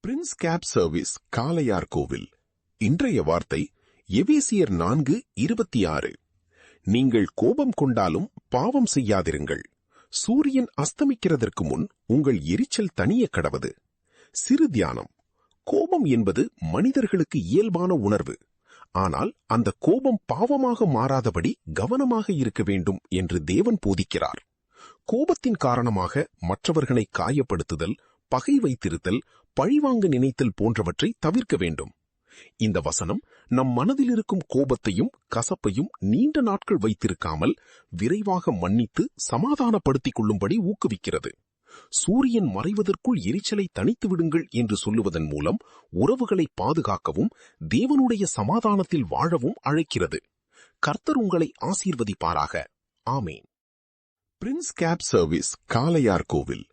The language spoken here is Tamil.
பிரின்ஸ் கேப் சர்வீஸ் காளையார் கோவில். இன்றைய வார்த்தை எபேசியர் 4:26. நீங்கள் கோபம் கொண்டாலும் பாவம் செய்யாதிருங்கள். சூரியன் அஸ்தமிக்கிறதற்கு முன் உங்கள் எரிச்சல் தணிய கடவது. சிறு தியானம். கோபம் என்பது மனிதர்களுக்கு இயல்பான உணர்வு. ஆனால் அந்த கோபம் பாவமாக மாறாதபடி கவனமாக இருக்க வேண்டும் என்று தேவன் போதிக்கிறார். கோபத்தின் காரணமாக மற்றவர்களை காயப்படுத்துதல், பகை வைத்திருத்தல், பழிவாங்க நினைத்தல் போன்றவற்றை தவிர்க்க வேண்டும். இந்த வசனம் நம் மனதில் இருக்கும் கோபத்தையும் கசப்பையும் நீண்ட நாட்கள் வைத்திருக்காமல் விரைவாக மன்னித்து சமாதானப்படுத்திக் கொள்ளும்படி ஊக்குவிக்கிறது. சூரியன் மறைவதற்குள் எரிச்சலை தணித்து விடுங்கள் என்று சொல்லுவதன் மூலம் உறவுகளை பாதுகாக்கவும் தேவனுடைய சமாதானத்தில் வாழவும் அழைக்கிறது. கர்த்தர் உங்களை ஆசீர்வதிப்பாராக. ஆமேன். பிரின்ஸ் கேப் சர்வீஸ் காளையார் கோவில்.